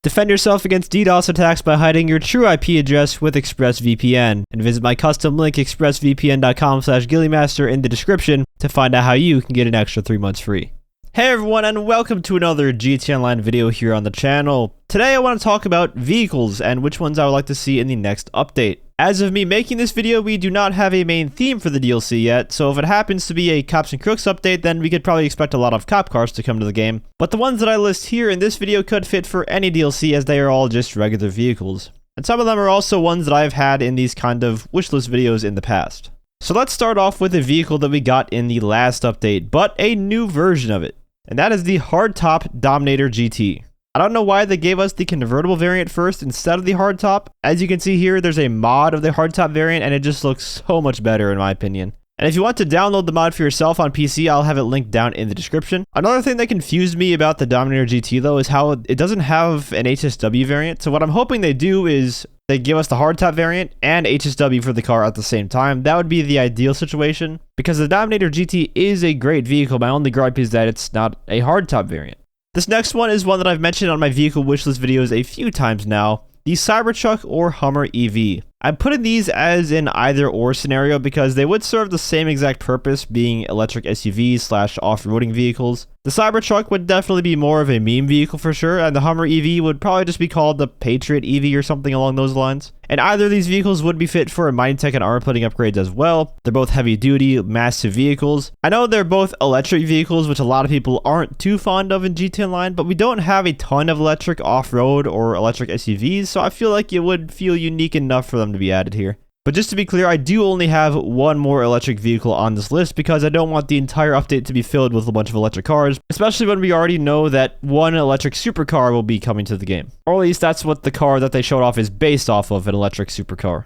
Defend yourself against DDoS attacks by hiding your true IP address with ExpressVPN, and visit my custom link expressvpn.com/ghilliemaster in the description to find out how you can get an extra 3 months free. Hey everyone, and welcome to another GT Online video here on the channel. Today I want to talk about vehicles and which ones I would like to see in the next update. As of me making this video, we do not have a main theme for the DLC yet, so if it happens to be a Cops and Crooks update, then we could probably expect a lot of cop cars to come to the game. But the ones that I list here in this video could fit for any DLC, as they are all just regular vehicles. And some of them are also ones that I've had in these kind of wishlist videos in the past. So let's start off with a vehicle that we got in the last update, but a new version of it. And that is the Hardtop Dominator GT. I don't know why they gave us the convertible variant first instead of the hardtop. As you can see here, there's a mod of the hardtop variant and it just looks so much better in my opinion. And if you want to download the mod for yourself on PC, I'll have it linked down in the description. Another thing that confused me about the Dominator GT though is how it doesn't have an HSW variant. So what I'm hoping they do is they give us the hardtop variant and HSW for the car at the same time. That would be the ideal situation because the Dominator GT is a great vehicle. My only gripe is that it's not a hardtop variant. This next one is one that I've mentioned on my vehicle wishlist videos a few times now, the Cybertruck or Hummer EV. I'm putting these as an either or scenario because they would serve the same exact purpose, being electric SUVs / off-roading vehicles. The Cybertruck would definitely be more of a meme vehicle for sure, and the Hummer EV would probably just be called the Patriot EV or something along those lines. And either of these vehicles would be fit for mining tech and armor plating upgrades as well. They're both heavy duty, massive vehicles. I know they're both electric vehicles, which a lot of people aren't too fond of in GT Online, but we don't have a ton of electric off-road or electric SUVs, so I feel like it would feel unique enough for them to be added here. But just to be clear, I do only have one more electric vehicle on this list because I don't want the entire update to be filled with a bunch of electric cars, especially when we already know that one electric supercar will be coming to the game. Or at least that's what the car that they showed off is based off of, an electric supercar.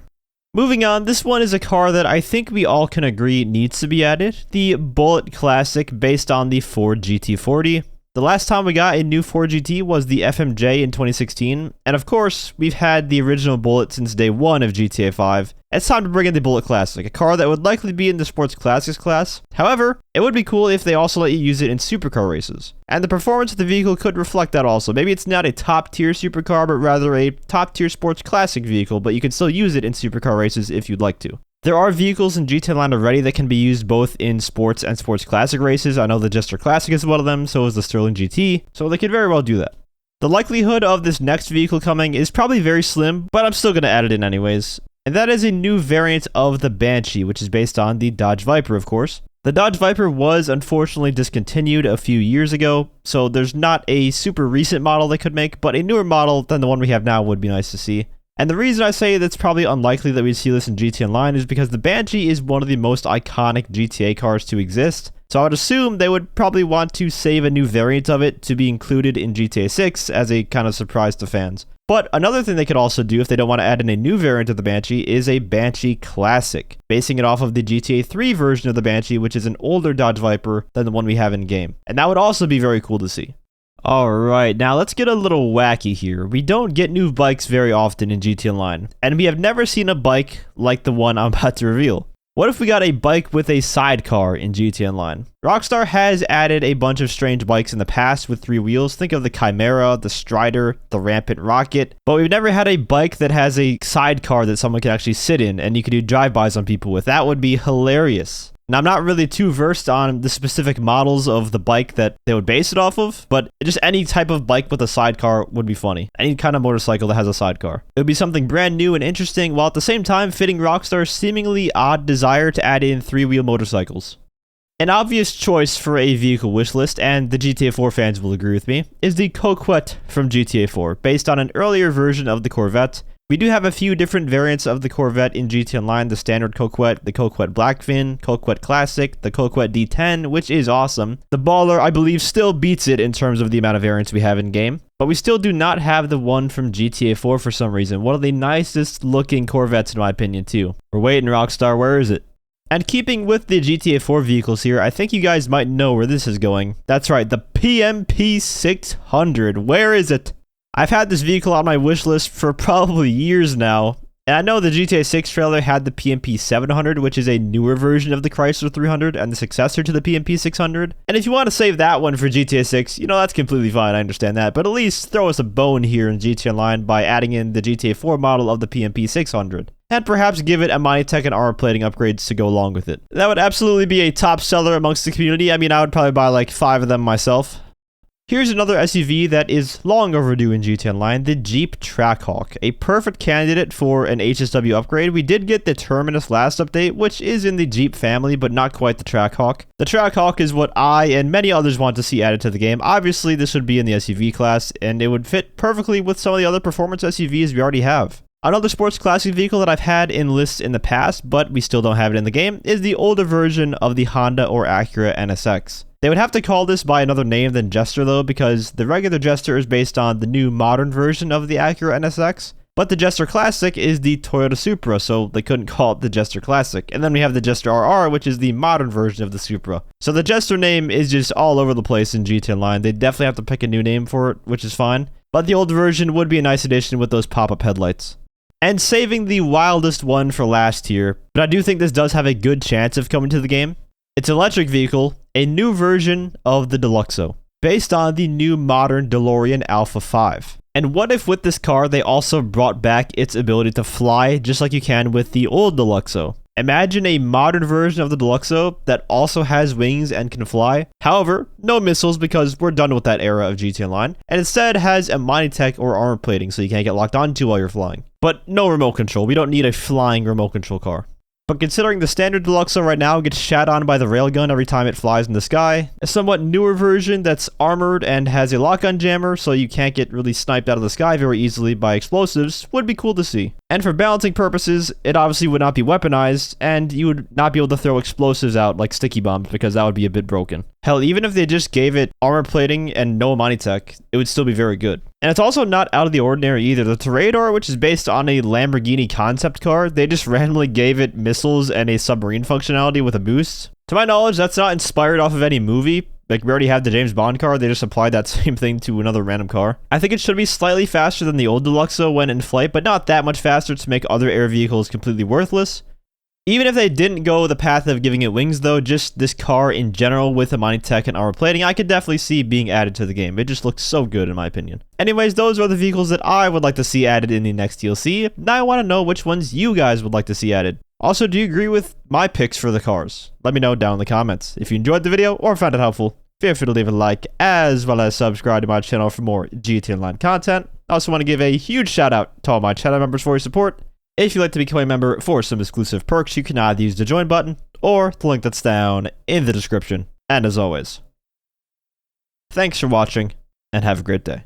Moving on, this one is a car that I think we all can agree needs to be added, the Bullitt Classic based on the Ford GT40. The last time we got a new Ford GT was the FMJ in 2016, and of course, we've had the original Bullitt since day one of GTA 5. It's time to bring in the Bullitt Classic, a car that would likely be in the Sports Classics class. However, it would be cool if they also let you use it in supercar races. And the performance of the vehicle could reflect that also. Maybe it's not a top-tier supercar, but rather a top-tier Sports Classic vehicle, but you can still use it in supercar races if you'd like to. There are vehicles in GT Online already that can be used both in sports and sports classic races. I know the Jester Classic is one of them, so is the Sterling GT, so they could very well do that. The likelihood of this next vehicle coming is probably very slim, but I'm still going to add it in anyways. And that is a new variant of the Banshee, which is based on the Dodge Viper, of course. The Dodge Viper was unfortunately discontinued a few years ago, so there's not a super recent model they could make, but a newer model than the one we have now would be nice to see. And the reason I say that's probably unlikely that we'd see this in GTA Online is because the Banshee is one of the most iconic GTA cars to exist. So I would assume they would probably want to save a new variant of it to be included in GTA 6 as a kind of surprise to fans. But another thing they could also do if they don't want to add in a new variant of the Banshee is a Banshee Classic, basing it off of the GTA 3 version of the Banshee, which is an older Dodge Viper than the one we have in game. And that would also be very cool to see. Alright, now let's get a little wacky here. We don't get new bikes very often in GT Online, and we have never seen a bike like the one I'm about to reveal. What if we got a bike with a sidecar in GT Online? Rockstar has added a bunch of strange bikes in the past with 3 wheels. Think of the Chimera, the Strider, the Rampant Rocket. But we've never had a bike that has a sidecar that someone can actually sit in and you can do drive-bys on people with. That would be hilarious. Now, I'm not really too versed on the specific models of the bike that they would base it off of, but just any type of bike with a sidecar would be funny. Any kind of motorcycle that has a sidecar. It would be something brand new and interesting, while at the same time fitting Rockstar's seemingly odd desire to add in 3-wheel motorcycles. An obvious choice for a vehicle wishlist, and the GTA 4 fans will agree with me, is the Coupe from GTA 4, based on an earlier version of the Corvette. We do have a few different variants of the Corvette in GT Online, the standard Coupe, the Coupe Blackfin, Coupe Classic, the Coupe D10, which is awesome. The Baller, I believe, still beats it in terms of the amount of variants we have in-game, but we still do not have the one from GTA 4 for some reason. One of the nicest looking Corvettes in my opinion too. We're waiting, Rockstar, where is it? And keeping with the GTA 4 vehicles here, I think you guys might know where this is going. That's right, the PMP 600. Where is it? I've had this vehicle on my wish list for probably years now, And I know the GTA 6 trailer had the PMP 700, which is a newer version of the Chrysler 300 and the successor to the PMP 600. And if you want to save that one for GTA 6, you know, that's completely fine, I understand that. But at least throw us a bone here in GTA Online by adding in the GTA 4 model of the PMP 600. And perhaps give it a MiniTech and armor plating upgrades to go along with it. That would absolutely be a top seller amongst the community. I mean, I would probably buy like 5 of them myself. Here's another SUV that is long overdue in GT Online, the Jeep Trackhawk. A perfect candidate for an HSW upgrade. We did get the Terminus last update, which is in the Jeep family, but not quite the Trackhawk. The Trackhawk is what I and many others want to see added to the game. Obviously, this would be in the SUV class, and it would fit perfectly with some of the other performance SUVs we already have. Another sports classic vehicle that I've had in lists in the past, but we still don't have it in the game, is the older version of the Honda or Acura NSX. They would have to call this by another name than Jester though, because the regular Jester is based on the new modern version of the Acura NSX, but the Jester Classic is the Toyota Supra, so they couldn't call it the Jester Classic. And then we have the Jester RR, which is the modern version of the Supra. So the Jester name is just all over the place in GT Online. They definitely have to pick a new name for it, which is fine. But the old version would be a nice addition with those pop-up headlights. And saving the wildest one for last here, but I do think this does have a good chance of coming to the game. It's an electric vehicle, a new version of the Deluxo, based on the new modern DeLorean Alpha 5. And what if with this car they also brought back its ability to fly just like you can with the old Deluxo? Imagine a modern version of the Deluxo that also has wings and can fly. However, no missiles because we're done with that era of GT Online, and instead has a MiniTech or armor plating so you can't get locked onto while you're flying. But no remote control. We don't need a flying remote control car. But considering the standard Deluxo right now gets shot on by the railgun every time it flies in the sky, a somewhat newer version that's armored and has a lock-on jammer so you can't get really sniped out of the sky very easily by explosives would be cool to see. And for balancing purposes, it obviously would not be weaponized, and you would not be able to throw explosives out like sticky bombs because that would be a bit broken. Hell, even if they just gave it armor plating and no MiniTech, it would still be very good. And it's also not out of the ordinary either. The Toreador, which is based on a Lamborghini concept car, they just randomly gave it missiles and a submarine functionality with a boost. To my knowledge, that's not inspired off of any movie. Like, we already have the James Bond car, they just applied that same thing to another random car. I think it should be slightly faster than the old Deluxo when in flight, but not that much faster to make other air vehicles completely worthless. Even if they didn't go the path of giving it wings though, just this car in general with a MiniTech and armor plating, I could definitely see being added to the game. It just looks so good in my opinion. Anyways, those are the vehicles that I would like to see added in the next DLC. Now I want to know which ones you guys would like to see added. Also, do you agree with my picks for the cars? Let me know down in the comments. If you enjoyed the video or found it helpful, feel free to leave a like as well as subscribe to my channel for more GT Online content. I also want to give a huge shout out to all my channel members for your support. If you'd like to become a member for some exclusive perks, you can either use the join button or the link that's down in the description. And as always, thanks for watching and have a great day.